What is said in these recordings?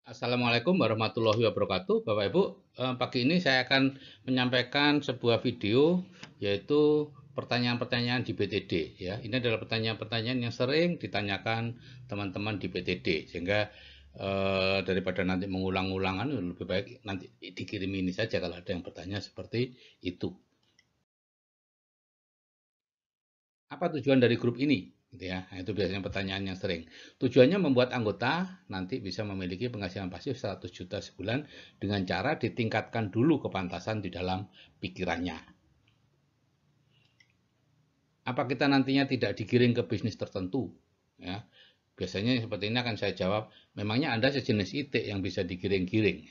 Assalamualaikum warahmatullahi wabarakatuh, Bapak Ibu. Pagi ini saya akan menyampaikan sebuah video yaitu pertanyaan-pertanyaan di BTD. Ya, ini adalah pertanyaan-pertanyaan yang sering ditanyakan teman-teman di BTD, sehingga daripada nanti mengulang-ulangan, lebih baik nanti dikirim ini saja kalau ada yang bertanya seperti itu. Apa tujuan dari grup ini? Gitu ya. Nah, itu biasanya pertanyaan yang sering. Tujuannya membuat anggota nanti bisa memiliki penghasilan pasif 100 juta sebulan dengan cara ditingkatkan dulu kepantasan di dalam pikirannya. Apa kita nantinya tidak digiring ke bisnis tertentu? Ya, biasanya seperti ini akan saya jawab, memangnya Anda sejenis itik yang bisa digiring-giring.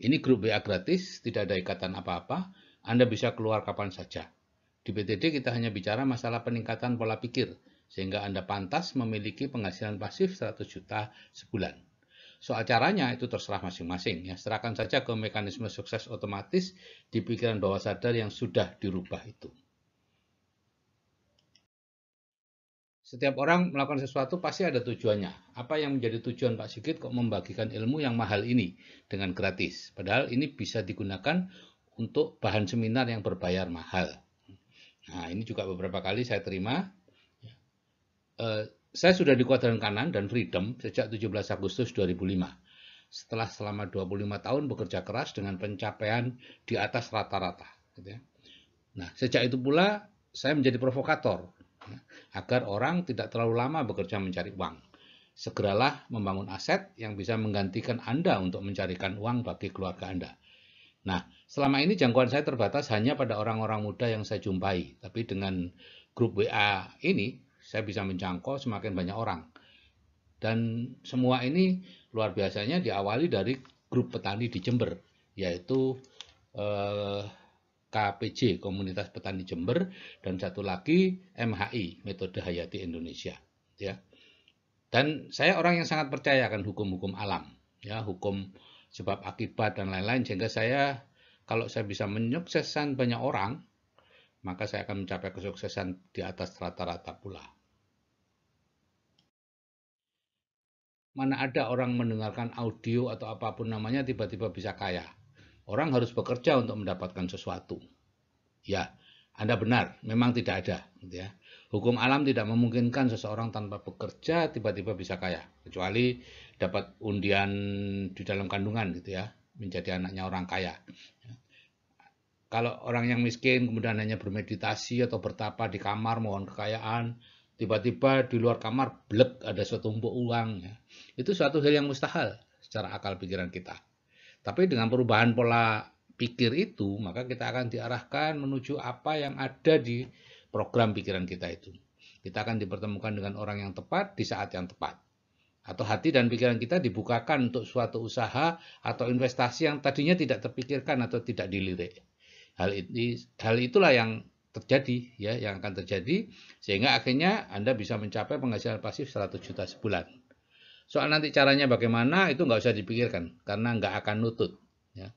Ini grup WA gratis, tidak ada ikatan apa-apa, Anda bisa keluar kapan saja. Di BTD kita hanya bicara masalah peningkatan pola pikir, sehingga Anda pantas memiliki penghasilan pasif 100 juta sebulan. Soal caranya itu terserah masing-masing. Ya, serahkan saja ke mekanisme sukses otomatis di pikiran bawah sadar yang sudah dirubah itu. Setiap orang melakukan sesuatu pasti ada tujuannya. Apa yang menjadi tujuan Pak Sigit kok membagikan ilmu yang mahal ini dengan gratis? Padahal ini bisa digunakan untuk bahan seminar yang berbayar mahal. Nah, ini juga beberapa kali saya terima. Saya sudah di kuadran kanan dan Freedom sejak 17 Agustus 2005. Setelah selama 25 tahun bekerja keras dengan pencapaian di atas rata-rata. Gitu ya. Nah, sejak itu pula saya menjadi provokator ya, agar orang tidak terlalu lama bekerja mencari uang. Segeralah membangun aset yang bisa menggantikan Anda untuk mencarikan uang bagi keluarga Anda. Nah, selama ini jangkauan saya terbatas hanya pada orang-orang muda yang saya jumpai. Tapi dengan grup WA ini, saya bisa menjangkau semakin banyak orang. Dan semua ini luar biasanya diawali dari grup petani di Jember, yaitu eh, KPJ, Komunitas Petani Jember, dan satu lagi MHI, Metode Hayati Indonesia. Ya. Dan saya orang yang sangat percaya akan hukum-hukum alam, ya, hukum sebab akibat dan lain-lain, sehingga saya kalau saya bisa menyukseskan banyak orang, maka saya akan mencapai kesuksesan di atas rata-rata pula. Mana ada orang mendengarkan audio atau apapun namanya tiba-tiba bisa kaya. Orang harus bekerja untuk mendapatkan sesuatu. Ya, Anda benar, memang tidak ada. Gitu ya. Hukum alam tidak memungkinkan seseorang tanpa bekerja tiba-tiba bisa kaya, kecuali dapat undian di dalam kandungan gitu ya, menjadi anaknya orang kaya. Kalau orang yang miskin kemudian hanya bermeditasi atau bertapa di kamar mohon kekayaan, tiba-tiba di luar kamar blek ada setumpuk uang, ya. Itu suatu hal yang mustahil secara akal pikiran kita. Tapi dengan perubahan pola pikir itu, maka kita akan diarahkan menuju apa yang ada di program pikiran kita itu. Kita akan dipertemukan dengan orang yang tepat di saat yang tepat. Atau hati dan pikiran kita dibukakan untuk suatu usaha atau investasi yang tadinya tidak terpikirkan atau tidak dilirik. Hal itulah yang terjadi, ya, yang akan terjadi sehingga akhirnya Anda bisa mencapai penghasilan pasif 100 juta sebulan. Soal nanti caranya bagaimana itu nggak usah dipikirkan karena nggak akan nutut. Ya.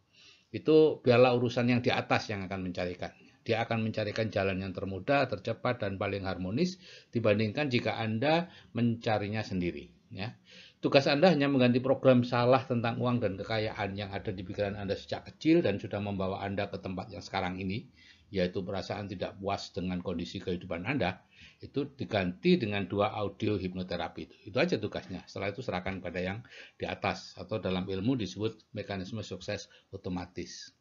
Itu biarlah urusan yang di atas yang akan mencarikan. Dia akan mencarikan jalan yang termudah, tercepat, dan paling harmonis dibandingkan jika Anda mencarinya sendiri. Ya. Tugas Anda hanya mengganti program salah tentang uang dan kekayaan yang ada di pikiran Anda sejak kecil dan sudah membawa Anda ke tempat yang sekarang ini, yaitu perasaan tidak puas dengan kondisi kehidupan Anda, itu diganti dengan 2 audio hipnoterapi itu. Itu aja tugasnya. Setelah itu serahkan pada yang di atas atau dalam ilmu disebut mekanisme sukses otomatis.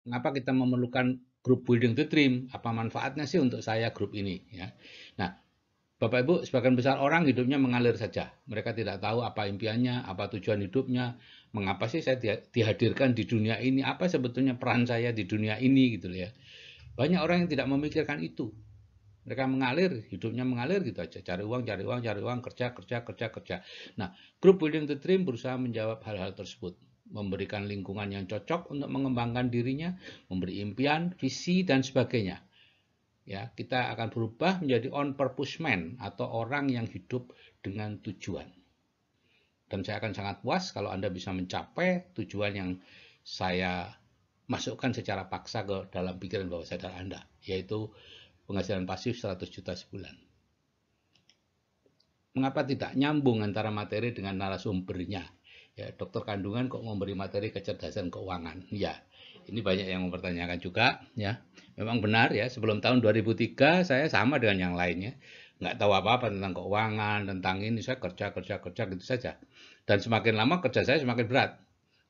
Mengapa kita memerlukan grup building the dream? Apa manfaatnya sih untuk saya grup ini? Ya. Nah, Bapak Ibu, sebagian besar orang hidupnya mengalir saja. Mereka tidak tahu apa impiannya, apa tujuan hidupnya, mengapa sih saya dihadirkan di dunia ini, apa sebetulnya peran saya di dunia ini gitu ya. Banyak orang yang tidak memikirkan itu. Mereka mengalir, hidupnya mengalir gitu aja, cari uang, cari uang, cari uang, kerja, kerja, kerja, kerja. Nah, grup building the dream berusaha menjawab hal-hal tersebut, memberikan lingkungan yang cocok untuk mengembangkan dirinya, memberi impian, visi dan sebagainya. Ya, kita akan berubah menjadi on purpose man atau orang yang hidup dengan tujuan. Dan saya akan sangat puas kalau Anda bisa mencapai tujuan yang saya masukkan secara paksa ke dalam pikiran bawah sadar Anda, yaitu penghasilan pasif 100 juta sebulan. mengapa tidak nyambung antara materi dengan narasumbernya? Ya, dokter kandungan kok memberi materi kecerdasan keuangan? Ya, ini banyak yang mempertanyakan juga. Ya, memang benar ya. Sebelum tahun 2003 saya sama dengan yang lainnya, nggak tahu apa-apa tentang keuangan, tentang ini. Saya kerja gitu saja. Dan semakin lama kerja saya semakin berat.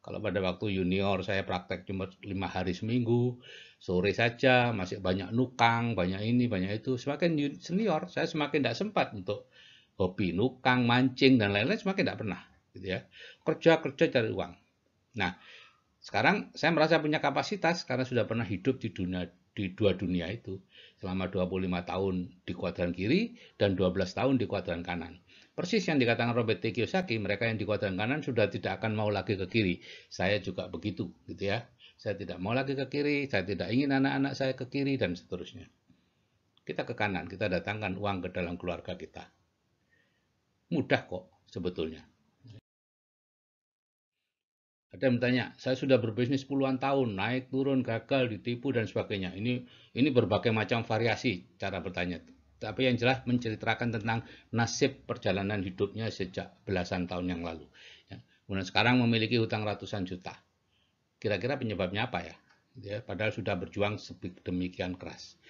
Kalau pada waktu junior saya praktek cuma 5 hari seminggu, sore saja, masih banyak nukang, banyak ini, banyak itu. Semakin senior, saya semakin tidak sempat untuk hobi nukang, mancing, dan lain-lain, semakin tidak pernah. Gitu ya. Kerja cari uang. Nah, sekarang saya merasa punya kapasitas karena sudah pernah hidup di dua dunia itu selama 25 tahun di kuadran kiri dan 12 tahun di kuadran kanan. Persis yang dikatakan Robert T. Kiyosaki, mereka yang di kuadran kanan sudah tidak akan mau lagi ke kiri. Saya juga begitu, gitu ya. Saya tidak mau lagi ke kiri, saya tidak ingin anak-anak saya ke kiri, dan seterusnya. Kita ke kanan, kita datangkan uang ke dalam keluarga kita. Mudah kok sebetulnya. Ada yang bertanya, saya sudah berbisnis puluhan tahun, naik turun, gagal, ditipu, dan sebagainya. Ini berbagai macam variasi cara bertanya. Tapi yang jelas menceritakan tentang nasib perjalanan hidupnya sejak belasan tahun yang lalu. Ya. Kemudian sekarang memiliki hutang ratusan juta. Kira-kira penyebabnya apa ya? Padahal sudah berjuang sedemikian keras.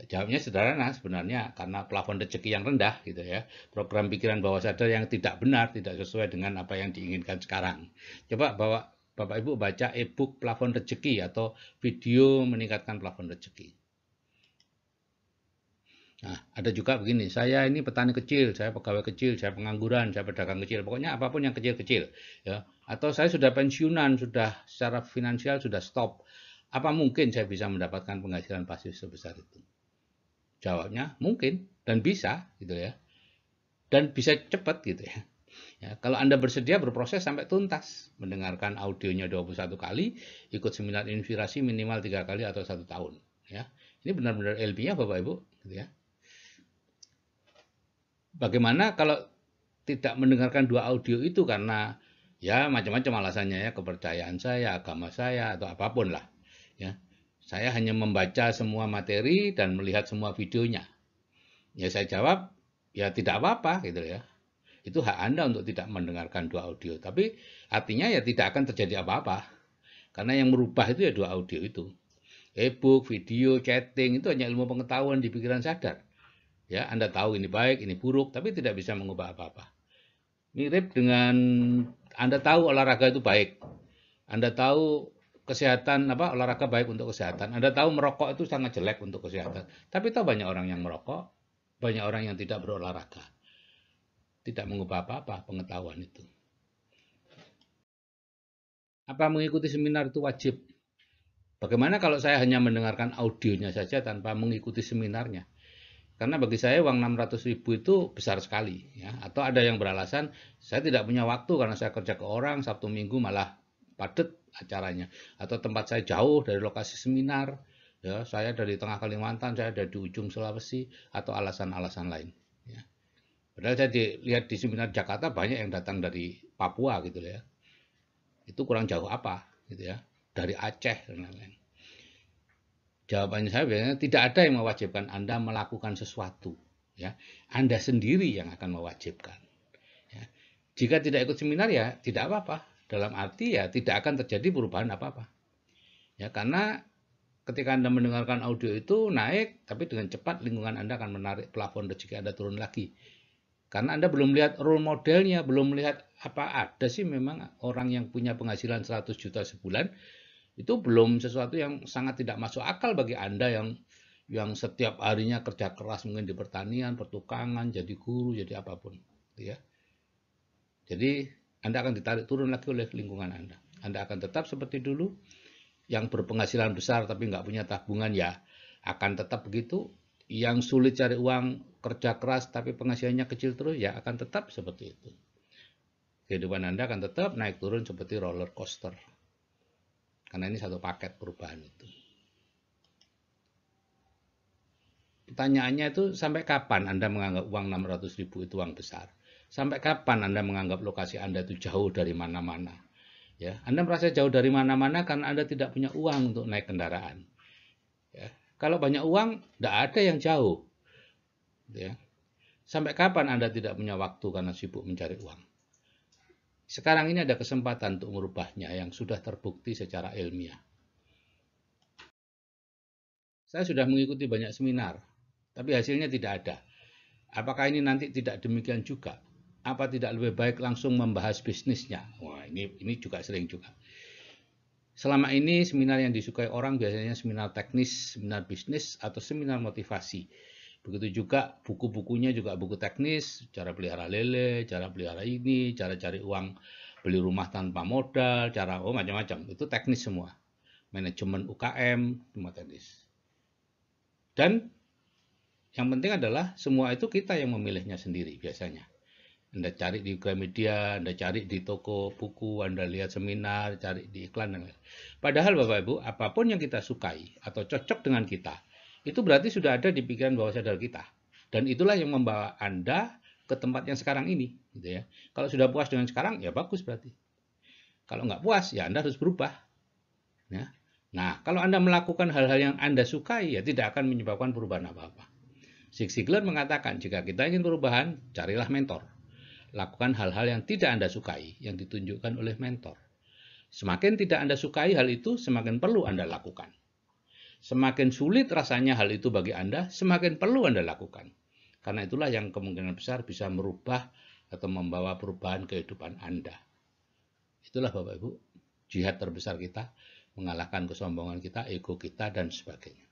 Jawabnya sederhana sebenarnya karena plafon rezeki yang rendah gitu ya. Program pikiran bawah sadar yang tidak benar, tidak sesuai dengan apa yang diinginkan sekarang. Coba Bapak Ibu baca e-book plafon rezeki atau video meningkatkan plafon rezeki. Nah, ada juga begini, saya ini petani kecil, saya pegawai kecil, saya pengangguran, saya pedagang kecil, pokoknya apapun yang kecil-kecil ya. Atau saya sudah pensiunan, sudah secara finansial sudah stop. Apa mungkin saya bisa mendapatkan penghasilan pasif sebesar itu? Jawabnya mungkin dan bisa gitu ya. Dan bisa cepat gitu ya. Ya, kalau Anda bersedia berproses sampai tuntas, mendengarkan audionya 21 kali, ikut seminar inspirasi minimal 3 kali atau 1 tahun ya. Ini benar-benar ilmiah Bapak Ibu gitu ya. Bagaimana kalau tidak mendengarkan 2 audio itu karena ya macam-macam alasannya ya, kepercayaan saya, agama saya atau apapun lah ya. Saya hanya membaca semua materi dan melihat semua videonya. Ya saya jawab, ya tidak apa-apa gitu ya. Itu hak Anda untuk tidak mendengarkan 2 audio. Tapi artinya ya tidak akan terjadi apa-apa. Karena yang merubah itu ya 2 audio itu. E-book, video, chatting itu hanya ilmu pengetahuan di pikiran sadar. Ya, Anda tahu ini baik, ini buruk, tapi tidak bisa mengubah apa-apa. Mirip dengan Anda tahu olahraga itu baik. Anda tahu kesehatan olahraga baik untuk kesehatan. Anda tahu merokok itu sangat jelek untuk kesehatan. Tapi tahu banyak orang yang merokok, banyak orang yang tidak berolahraga. Tidak mengubah apa-apa pengetahuan itu. Apa mengikuti seminar itu wajib? Bagaimana kalau saya hanya mendengarkan audionya saja tanpa mengikuti seminarnya? Karena bagi saya uang 600.000 itu besar sekali ya. Atau ada yang beralasan saya tidak punya waktu karena saya kerja ke orang, Sabtu Minggu malah padat acaranya. Atau tempat saya jauh dari lokasi seminar, ya, saya dari tengah Kalimantan, saya ada di ujung Sulawesi, atau alasan-alasan lain ya. Padahal saya lihat di seminar Jakarta banyak yang datang dari Papua gitu ya. Itu kurang jauh apa gitu ya. Dari Aceh dan lain-lain. Jawabannya saya biasanya tidak ada yang mewajibkan Anda melakukan sesuatu ya. Anda sendiri yang akan mewajibkan ya. Jika tidak ikut seminar ya tidak apa-apa. Dalam arti ya tidak akan terjadi perubahan apa-apa. Ya, karena ketika Anda mendengarkan audio itu naik, tapi dengan cepat lingkungan Anda akan menarik plafon rezeki Anda turun lagi. Karena Anda belum lihat role modelnya, belum melihat apa ada sih memang orang yang punya penghasilan 100 juta sebulan, itu belum sesuatu yang sangat tidak masuk akal bagi Anda yang setiap harinya kerja keras mungkin di pertanian, pertukangan, jadi guru, jadi apapun. Ya. Jadi Anda akan ditarik turun lagi oleh lingkungan Anda. Anda akan tetap seperti dulu, yang berpenghasilan besar tapi nggak punya tabungan ya akan tetap begitu. Yang sulit cari uang, kerja keras tapi penghasilannya kecil terus ya akan tetap seperti itu. Kehidupan Anda akan tetap naik turun seperti roller coaster. Karena ini satu paket perubahan itu. Pertanyaannya itu sampai kapan Anda menganggap uang 600.000 itu uang besar? Sampai kapan Anda menganggap lokasi Anda itu jauh dari mana-mana? Ya, Anda merasa jauh dari mana-mana karena Anda tidak punya uang untuk naik kendaraan. Ya, kalau banyak uang, tidak ada yang jauh. Ya. Sampai kapan Anda tidak punya waktu karena sibuk mencari uang? Sekarang ini ada kesempatan untuk merubahnya yang sudah terbukti secara ilmiah. Saya sudah mengikuti banyak seminar, tapi hasilnya tidak ada. Apakah ini nanti tidak demikian juga? Apa tidak lebih baik langsung membahas bisnisnya? Wah, ini juga sering juga. Selama ini seminar yang disukai orang biasanya seminar teknis, seminar bisnis, atau seminar motivasi. Begitu juga buku-bukunya juga buku teknis, cara pelihara lele, cara pelihara ini, cara cari uang, beli rumah tanpa modal, cara macam-macam. Itu teknis semua. Manajemen UKM, semua teknis. Dan yang penting adalah semua itu kita yang memilihnya sendiri biasanya. Anda cari di Gramedia, Anda cari di toko buku, Anda lihat seminar, cari di iklan dan lain. Padahal Bapak Ibu, apapun yang kita sukai atau cocok dengan kita, itu berarti sudah ada di pikiran bawah sadar kita. Dan itulah yang membawa Anda ke tempat yang sekarang ini, gitu ya. Kalau sudah puas dengan sekarang, ya bagus berarti. Kalau nggak puas, ya Anda harus berubah. Ya. Nah, kalau Anda melakukan hal-hal yang Anda sukai, ya tidak akan menyebabkan perubahan apa-apa. Zig Ziglar mengatakan, jika kita ingin perubahan, carilah mentor. Lakukan hal-hal yang tidak Anda sukai, yang ditunjukkan oleh mentor. Semakin tidak Anda sukai hal itu, semakin perlu Anda lakukan. Semakin sulit rasanya hal itu bagi Anda, semakin perlu Anda lakukan. Karena itulah yang kemungkinan besar bisa merubah atau membawa perubahan kehidupan Anda. Itulah Bapak Ibu, jihad terbesar kita, mengalahkan kesombongan kita, ego kita, dan sebagainya.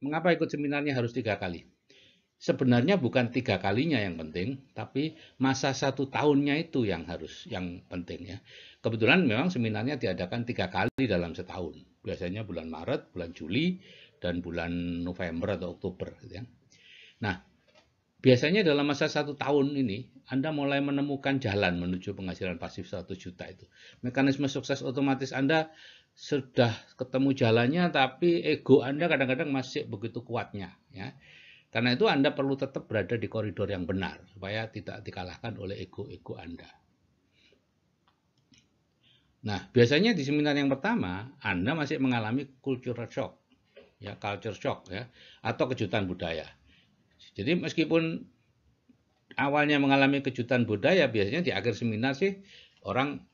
Mengapa ikut seminarnya harus 3 kali? Sebenarnya bukan 3 kalinya yang penting, tapi masa 1 tahunnya itu yang penting ya. Kebetulan memang seminarnya diadakan 3 kali dalam setahun. Biasanya bulan Maret, bulan Juli, dan bulan November atau Oktober. Gitu ya. Nah, biasanya dalam masa 1 tahun ini, Anda mulai menemukan jalan menuju penghasilan pasif 100 juta itu. Mekanisme sukses otomatis Anda sudah ketemu jalannya, tapi ego Anda kadang-kadang masih begitu kuatnya. Ya. Karena itu Anda perlu tetap berada di koridor yang benar supaya tidak dikalahkan oleh ego-ego Anda. Nah, biasanya di seminar yang pertama Anda masih mengalami culture shock, ya atau kejutan budaya. Jadi meskipun awalnya mengalami kejutan budaya, biasanya di akhir seminar sih orang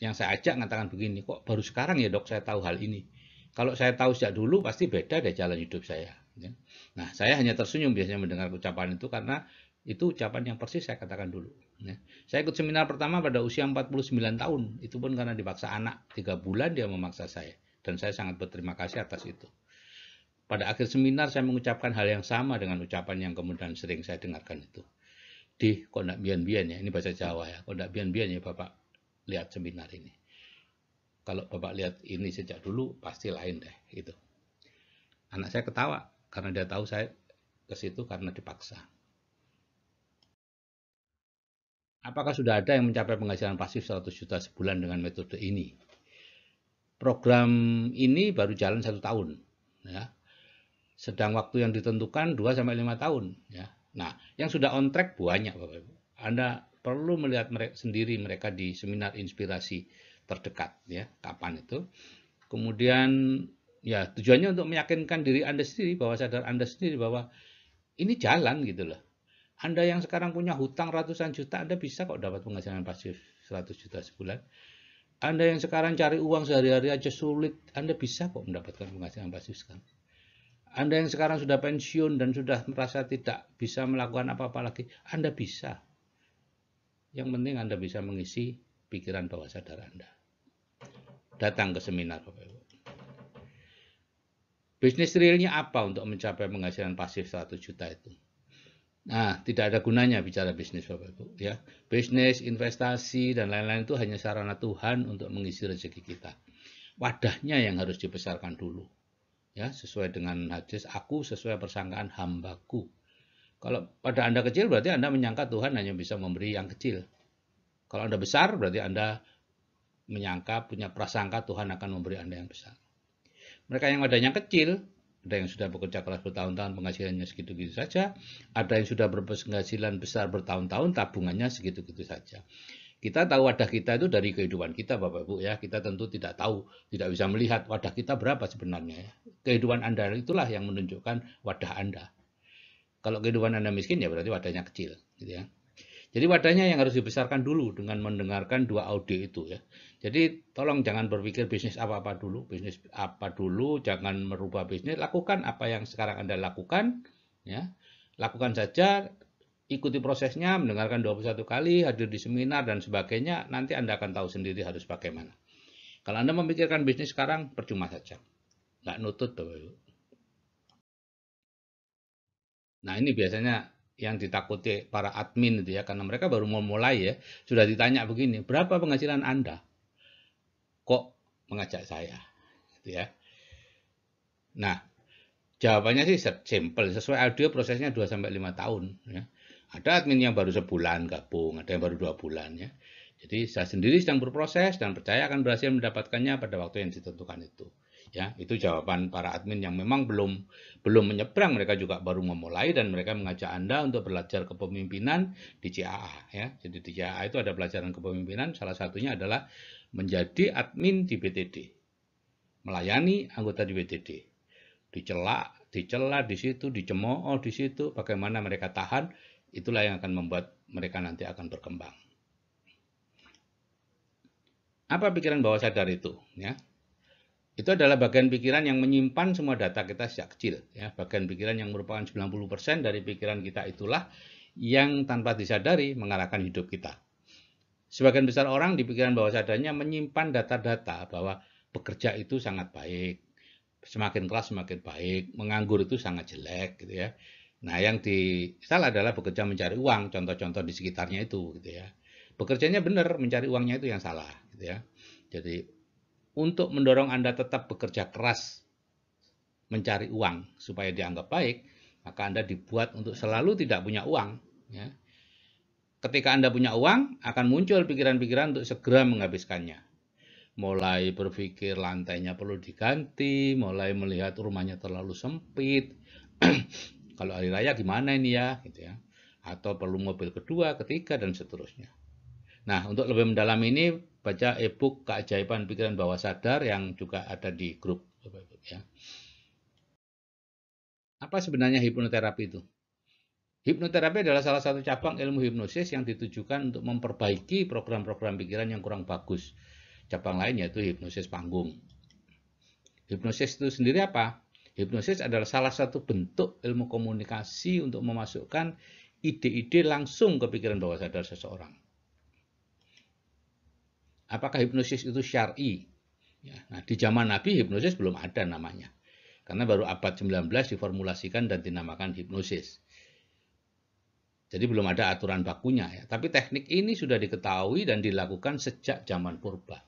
yang saya ajak mengatakan begini, kok baru sekarang ya dok saya tahu hal ini. Kalau saya tahu sejak dulu pasti beda deh jalan hidup saya. Nah, saya hanya tersenyum biasanya mendengar ucapan itu karena itu ucapan yang persis saya katakan dulu. Saya ikut seminar pertama pada usia 49 tahun. Itu pun karena dipaksa anak. 3 bulan dia memaksa saya. Dan saya sangat berterima kasih atas itu. Pada akhir seminar saya mengucapkan hal yang sama dengan ucapan yang kemudian sering saya dengarkan itu. Di kondak bian-bian ya, ini bahasa Jawa ya. Kondak bian-bian ya Bapak lihat seminar ini. Kalau Bapak lihat ini sejak dulu pasti lain deh gitu. Anak saya ketawa karena dia tahu saya ke situ karena dipaksa. Apakah sudah ada yang mencapai penghasilan pasif 100 juta sebulan dengan metode ini? Program ini baru jalan 1 tahun. Ya. Sedang waktu yang ditentukan 2-5 tahun. Ya. Nah, yang sudah on track banyak Bapak Ibu. Anda perlu melihat sendiri mereka di seminar inspirasi terdekat. Ya. Kapan itu? Kemudian ya tujuannya untuk meyakinkan diri Anda sendiri bahwa sadar Anda sendiri bahwa ini jalan gitu loh. Anda yang sekarang punya hutang ratusan juta, Anda bisa kok dapat penghasilan pasif 100 juta sebulan. Anda yang sekarang cari uang sehari-hari aja sulit, Anda bisa kok mendapatkan penghasilan pasif sekarang. Anda yang sekarang sudah pensiun dan sudah merasa tidak bisa melakukan apa-apa lagi, Anda bisa. Yang penting Anda bisa mengisi pikiran bawah sadar Anda. Datang ke seminar Bapak Ibu. Bisnis realnya apa untuk mencapai penghasilan pasif 100 juta itu? Nah, tidak ada gunanya bicara bisnis Bapak Ibu ya. Bisnis, investasi dan lain-lain itu hanya sarana Tuhan untuk mengisi rezeki kita. Wadahnya yang harus dibesarkan dulu. Ya, sesuai dengan hadis aku sesuai persangkaan hambaku. Kalau pada Anda kecil berarti Anda menyangka Tuhan hanya bisa memberi yang kecil. Kalau Anda besar berarti Anda menyangka punya prasangka Tuhan akan memberi Anda yang besar. Mereka yang wadahnya kecil, ada yang sudah bekerja keras bertahun-tahun penghasilannya segitu-gitu saja, ada yang sudah berpenghasilan besar bertahun-tahun tabungannya segitu-gitu saja. Kita tahu wadah kita itu dari kehidupan kita Bapak Ibu ya. Kita tentu tidak tahu, tidak bisa melihat wadah kita berapa sebenarnya ya. Kehidupan Anda itulah yang menunjukkan wadah Anda. Kalau kehidupan Anda miskin ya berarti wadahnya kecil, gitu ya. Jadi wadahnya yang harus dibesarkan dulu dengan mendengarkan dua audio itu ya. Jadi tolong jangan berpikir bisnis apa-apa dulu, bisnis apa dulu, jangan merubah bisnis, lakukan apa yang sekarang Anda lakukan ya. Lakukan saja, ikuti prosesnya, mendengarkan 21 kali, hadir di seminar dan sebagainya, nanti Anda akan tahu sendiri harus bagaimana. Kalau Anda memikirkan bisnis sekarang, percuma saja. Nggak nutut, Bapak Ibu. Nah, ini biasanya yang ditakuti para admin itu ya, karena mereka baru mau mulai ya, sudah ditanya begini, berapa penghasilan Anda? Kok mengajak saya? Gitu ya. Nah, jawabannya sih simple, sesuai audio prosesnya 2-5 tahun ya. Ada admin yang baru sebulan gabung, ada yang baru 2 bulan ya. Jadi saya sendiri sedang berproses dan percaya akan berhasil mendapatkannya pada waktu yang ditentukan itu. Ya, itu jawaban para admin yang memang belum menyeberang, mereka juga baru memulai dan mereka mengajak Anda untuk belajar kepemimpinan di CAA ya. Jadi di CAA itu ada pelajaran kepemimpinan, salah satunya adalah menjadi admin di BTD. Melayani anggota di BTD. Dicela di situ, dicemooh di situ, bagaimana mereka tahan, itulah yang akan membuat mereka nanti akan berkembang. Apa pikiran bawah sadar itu? Ya, itu adalah bagian pikiran yang menyimpan semua data kita sejak kecil. Ya, bagian pikiran yang merupakan 90% dari pikiran kita itulah yang tanpa disadari mengarahkan hidup kita. Sebagian besar orang di pikiran bawah sadarnya menyimpan data-data bahwa bekerja itu sangat baik, semakin keras semakin baik, menganggur itu sangat jelek, gitu ya. Nah, yang salah adalah bekerja mencari uang, contoh-contoh di sekitarnya itu, gitu ya. Bekerjanya benar, mencari uangnya itu yang salah, gitu ya. Jadi untuk mendorong Anda tetap bekerja keras mencari uang supaya dianggap baik, maka Anda dibuat untuk selalu tidak punya uang. Ya. Ketika Anda punya uang, akan muncul pikiran-pikiran untuk segera menghabiskannya. Mulai berpikir lantainya perlu diganti, mulai melihat rumahnya terlalu sempit. Kalau hari raya gimana ini ya, gitu ya. Atau perlu mobil kedua, ketiga, dan seterusnya. Nah, untuk lebih mendalam ini, baca e-book Keajaiban Pikiran Bawah Sadar yang juga ada di grup. Ya. Apa sebenarnya hipnoterapi itu? Hipnoterapi adalah salah satu cabang ilmu hipnosis yang ditujukan untuk memperbaiki program-program pikiran yang kurang bagus. Cabang lain yaitu hipnosis panggung. Hipnosis itu sendiri apa? Hipnosis adalah salah satu bentuk ilmu komunikasi untuk memasukkan ide-ide langsung ke pikiran bawah sadar seseorang. Apakah hipnosis itu syar'i? Ya, nah, di zaman Nabi hipnosis belum ada namanya. Karena baru abad 19 diformulasikan dan dinamakan hipnosis. Jadi belum ada aturan bakunya ya. Tapi teknik ini sudah diketahui dan dilakukan sejak zaman purba.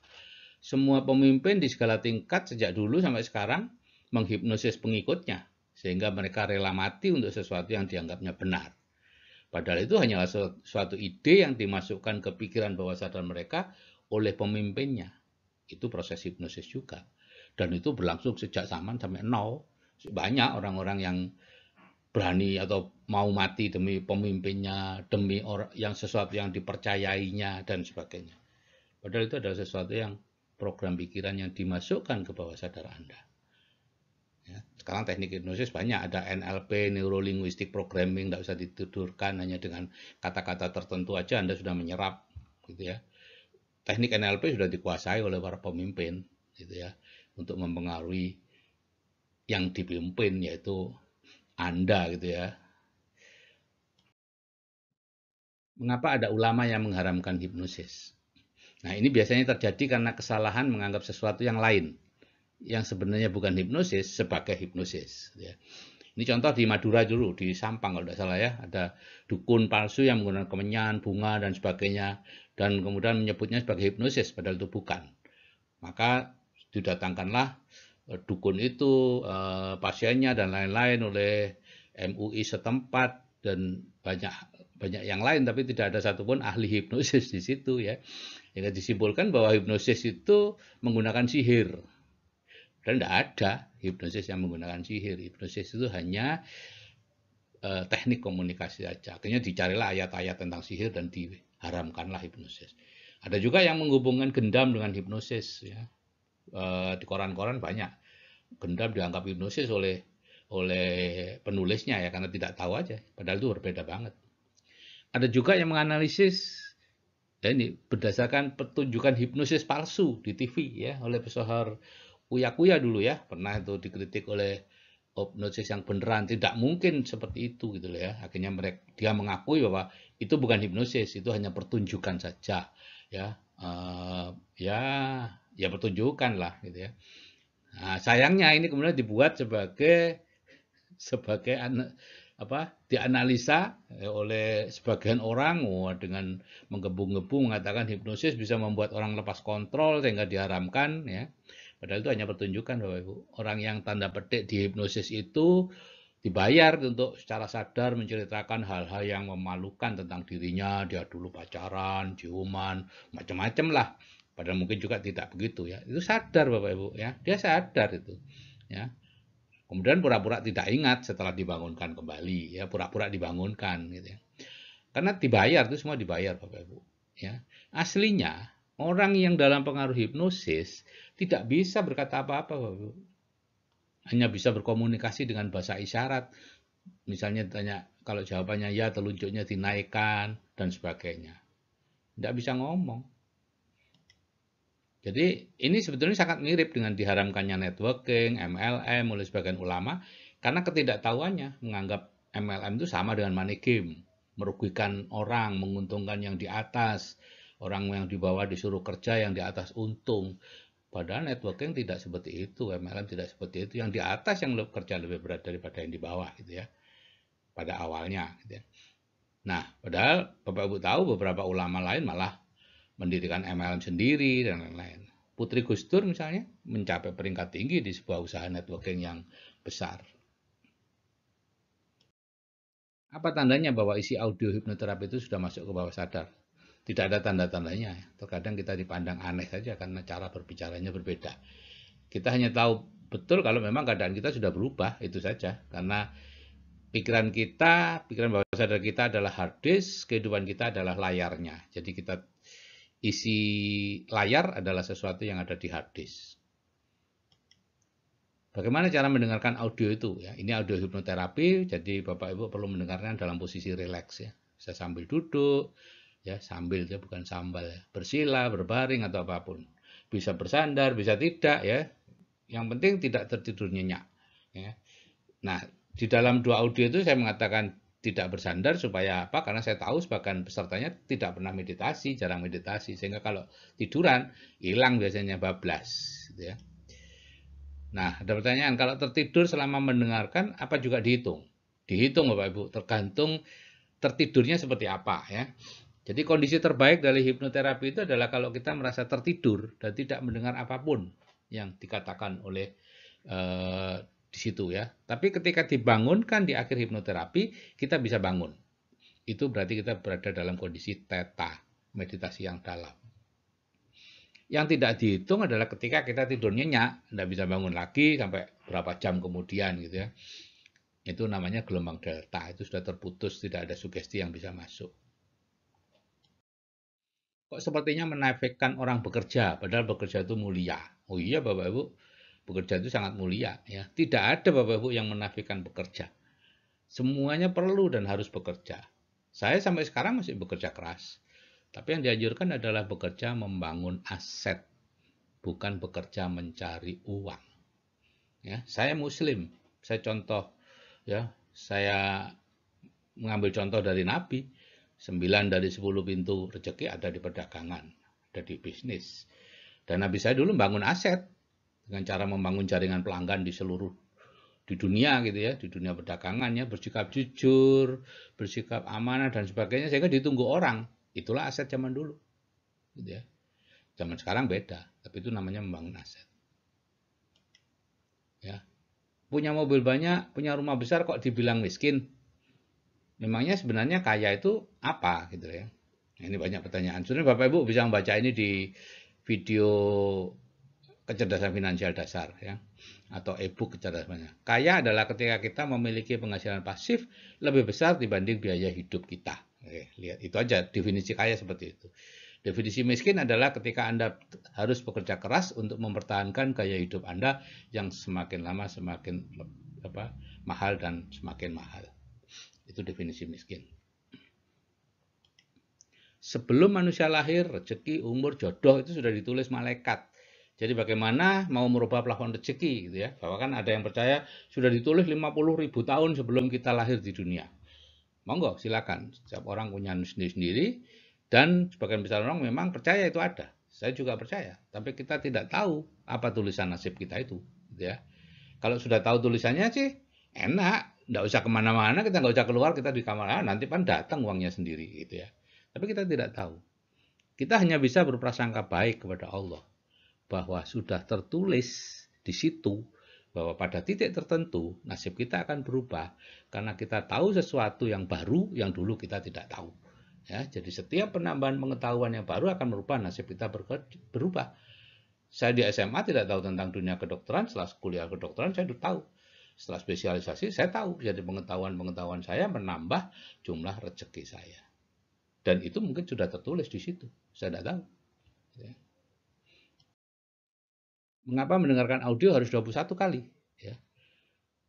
Semua pemimpin di segala tingkat sejak dulu sampai sekarang menghipnosis pengikutnya sehingga mereka rela mati untuk sesuatu yang dianggapnya benar. Padahal itu hanyalah suatu ide yang dimasukkan ke pikiran bawah sadar mereka oleh pemimpinnya. Itu proses hipnosis juga. Dan itu berlangsung sejak zaman sampai now. Banyak orang-orang yang berani atau mau mati demi pemimpinnya, demi orang yang sesuatu yang dipercayainya dan sebagainya. Padahal itu adalah sesuatu yang program pikiran yang dimasukkan ke bawah sadar Anda. Ya, sekarang teknik hipnosis banyak, ada NLP, Neuro Linguistic Programming, tidak usah ditidurkan, hanya dengan kata-kata tertentu aja Anda sudah menyerap, gitu ya. Teknik NLP sudah dikuasai oleh para pemimpin, gitu ya, untuk mempengaruhi yang dipimpin yaitu Anda, gitu ya. Mengapa ada ulama yang mengharamkan hipnosis? Nah, ini biasanya terjadi karena kesalahan menganggap sesuatu yang lain yang sebenarnya bukan hipnosis sebagai hipnosis. Ya. Ini contoh di Madura dulu, di Sampang kalau tidak salah ya, ada dukun palsu yang menggunakan kemenyan, bunga dan sebagainya, dan kemudian menyebutnya sebagai hipnosis, padahal itu bukan. Maka didatangkanlah dukun itu, pasiennya dan lain-lain oleh MUI setempat dan banyak yang lain, tapi tidak ada satupun ahli hipnosis di situ ya. Yang disimpulkan bahwa hipnosis itu menggunakan sihir. Dan tidak ada hipnosis yang menggunakan sihir. Hipnosis itu hanya teknik komunikasi saja. Akhirnya dicarilah ayat-ayat tentang sihir dan diharamkanlah hipnosis. Ada juga yang menghubungkan gendam dengan hipnosis. Ya. Di koran-koran banyak. Gendam dianggap hipnosis oleh oleh penulisnya ya, karena tidak tahu aja, padahal itu berbeda banget. Ada juga yang menganalisis, ya ini berdasarkan pertunjukan hipnosis palsu di TV ya, oleh pesohor Uya Kuya dulu ya, pernah itu dikritik oleh hipnosis yang beneran, tidak mungkin seperti itu gitu loh ya. Akhirnya dia mengakui bahwa itu bukan hipnosis, itu hanya pertunjukan saja ya. Ya ya pertunjukan lah gitu ya. Nah, sayangnya ini kemudian dibuat sebagai dianalisa oleh sebagian orang dengan menggebu-gebu mengatakan hipnosis bisa membuat orang lepas kontrol sehingga diharamkan ya. Padahal itu hanya pertunjukan Bapak Ibu. Orang yang tanda petik di hipnosis itu dibayar untuk secara sadar menceritakan hal-hal yang memalukan tentang dirinya, dia dulu pacaran, ciuman, macam-macam lah. Padahal mungkin juga tidak begitu ya. Itu sadar Bapak Ibu ya. Dia sadar itu. Ya. Kemudian pura-pura tidak ingat setelah dibangunkan kembali, ya pura-pura dibangunkan gitu ya. Karena dibayar itu semua dibayar Bapak Ibu, ya. Aslinya orang yang dalam pengaruh hipnosis tidak bisa berkata apa-apa Bapak Ibu. Hanya bisa berkomunikasi dengan bahasa isyarat. Misalnya ditanya kalau jawabannya ya telunjuknya dinaikkan dan sebagainya. Tidak bisa ngomong. Jadi ini sebetulnya sangat mirip dengan diharamkannya networking, MLM oleh sebagian ulama karena ketidaktahuannya menganggap MLM itu sama dengan money game, merugikan orang, menguntungkan yang di atas, orang yang di bawah disuruh kerja, yang di atas untung. Padahal networking tidak seperti itu, MLM tidak seperti itu. Yang di atas yang kerja lebih berat daripada yang di bawah gitu ya. Pada awalnya gitu ya. Nah, padahal Bapak Ibu tahu beberapa ulama lain malah mendirikan MLM sendiri dan lain-lain. Putri Gus Dur misalnya mencapai peringkat tinggi di sebuah usaha networking yang besar. Apa tandanya bahwa isi audio hipnoterapi itu sudah masuk ke bawah sadar? Tidak ada tanda-tandanya. Terkadang kita dipandang aneh saja karena cara berbicaranya berbeda. Kita hanya tahu betul kalau memang keadaan kita sudah berubah, itu saja. Karena pikiran bawah sadar kita adalah hard disk, kehidupan kita adalah layarnya. Jadi isi layar adalah sesuatu yang ada di hard disk. Bagaimana cara mendengarkan audio itu? Ya, ini audio hipnoterapi, jadi Bapak Ibu perlu mendengarkan dalam posisi rileks ya. Bisa sambil duduk, ya sambil ya bukan sambal ya. Bersila, berbaring atau apapun. Bisa bersandar, bisa tidak ya. Yang penting tidak tertidur nyenyak. Ya. Nah, di dalam dua audio itu saya mengatakan tidak bersandar supaya apa? Karena saya tahu sebagian pesertanya tidak pernah meditasi, jarang meditasi, sehingga kalau tiduran hilang biasanya bablas, gitu ya. Nah, ada pertanyaan, kalau tertidur selama mendengarkan apa juga dihitung? Dihitung Bapak Ibu, tergantung tertidurnya seperti apa ya. Jadi kondisi terbaik dari hipnoterapi itu adalah kalau kita merasa tertidur dan tidak mendengar apapun yang dikatakan oleh di situ ya. Tapi ketika dibangunkan di akhir hipnoterapi, kita bisa bangun. Itu berarti kita berada dalam kondisi theta, meditasi yang dalam. Yang tidak dihitung adalah ketika kita tidur nyenyak, tidak bisa bangun lagi sampai berapa jam kemudian gitu ya. Itu namanya gelombang delta, itu sudah terputus, tidak ada sugesti yang bisa masuk. Kok sepertinya menafikan orang bekerja, padahal bekerja itu mulia. Oh iya Bapak Ibu, bekerja itu sangat mulia ya. Tidak ada Bapak Ibu yang menafikan bekerja. Semuanya perlu dan harus bekerja. Saya sampai sekarang masih bekerja keras. Tapi yang dianjurkan adalah bekerja membangun aset, bukan bekerja mencari uang. Ya, saya Muslim. Saya contoh ya, saya mengambil contoh dari Nabi. 9 dari 10 pintu rezeki ada di perdagangan, ada di bisnis. Dan Nabi saya dulu membangun aset dengan cara membangun jaringan pelanggan di dunia gitu ya, di dunia perdagangannya, bersikap jujur, bersikap amanah dan sebagainya sehingga ditunggu orang. Itulah aset zaman dulu. Gitu ya. Zaman sekarang beda, tapi itu namanya membangun aset. Ya. Punya mobil banyak, punya rumah besar kok dibilang miskin? Memangnya sebenarnya kaya itu apa gitu ya? Nah, ini banyak pertanyaan. Sebenarnya Bapak Ibu bisa membaca ini di video kecerdasan finansial dasar ya, atau e-book kecerdasan. Kaya adalah ketika kita memiliki penghasilan pasif lebih besar dibanding biaya hidup kita. Oke, lihat itu aja definisi kaya seperti itu. Definisi miskin adalah ketika Anda harus bekerja keras untuk mempertahankan gaya hidup Anda yang semakin lama semakin mahal dan semakin mahal. Itu definisi miskin. Sebelum manusia lahir, rezeki, umur, jodoh itu sudah ditulis malaikat. Jadi bagaimana mau merubah plafon rezeki gitu ya. Bahwa kan ada yang percaya sudah ditulis 50.000 tahun sebelum kita lahir di dunia. Monggo silakan. Setiap orang punya sendiri-sendiri dan sebagian besar orang memang percaya itu ada. Saya juga percaya, tapi kita tidak tahu apa tulisan nasib kita itu gitu ya. Kalau sudah tahu tulisannya sih enak, nggak usah kemana-mana, kita nggak usah keluar, kita di kamar, nanti kan datang uangnya sendiri gitu ya. Tapi kita tidak tahu. Kita hanya bisa berprasangka baik kepada Allah bahwa sudah tertulis di situ bahwa pada titik tertentu nasib kita akan berubah karena kita tahu sesuatu yang baru yang dulu kita tidak tahu. Ya, jadi setiap penambahan pengetahuan yang baru akan merubah nasib kita berubah. Saya di SMA tidak tahu tentang dunia kedokteran, setelah kuliah kedokteran saya sudah tahu. Setelah spesialisasi saya tahu, jadi pengetahuan-pengetahuan saya menambah jumlah rezeki saya. Dan itu mungkin sudah tertulis di situ, saya tidak tahu. Ya. Mengapa mendengarkan audio harus 21 kali? Ya.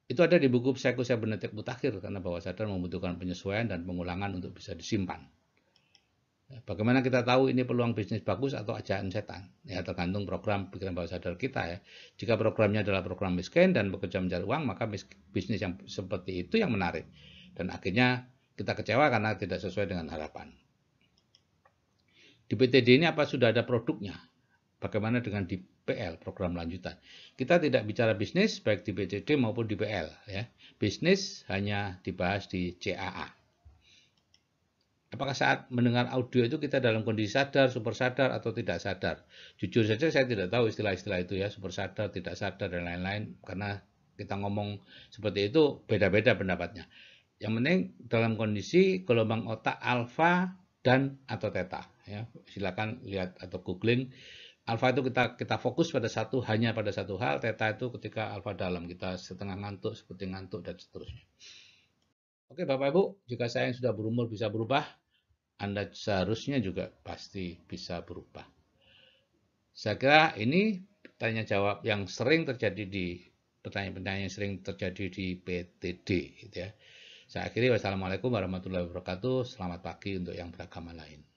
Itu ada di buku Psycho Cybernetic Mutakhir, karena bawah sadar membutuhkan penyesuaian dan pengulangan untuk bisa disimpan. Bagaimana kita tahu ini peluang bisnis bagus atau ajakan setan? Ya, tergantung program pikiran bawah sadar kita ya. Jika programnya adalah program miskin dan bekerja mencari uang, maka bisnis yang seperti itu yang menarik. Dan akhirnya kita kecewa karena tidak sesuai dengan harapan. Di PTD ini apa sudah ada produknya? Bagaimana dengan di PL, program lanjutan? Kita tidak bicara bisnis baik di PTD maupun di PL. Ya. Bisnis hanya dibahas di CAA. Apakah saat mendengar audio itu kita dalam kondisi sadar, super sadar, atau tidak sadar? Jujur saja saya tidak tahu istilah-istilah itu ya, super sadar, tidak sadar, dan lain-lain. Karena kita ngomong seperti itu, beda-beda pendapatnya. Yang penting dalam kondisi gelombang otak alfa dan atau theta. Ya, silakan lihat atau googling. Alfa itu kita fokus pada hanya pada satu hal. Theta itu ketika alfa dalam, kita setengah ngantuk, seperti ngantuk, dan seterusnya. Oke Bapak Ibu, jika saya yang sudah berumur bisa berubah, Anda seharusnya juga pasti bisa berubah. Saya kira ini tanya jawab yang sering terjadi di pertanyaan-pertanyaan yang sering terjadi di PTD gitu ya. Saya akhiri, wassalamualaikum warahmatullahi wabarakatuh. Selamat pagi untuk yang beragama lain.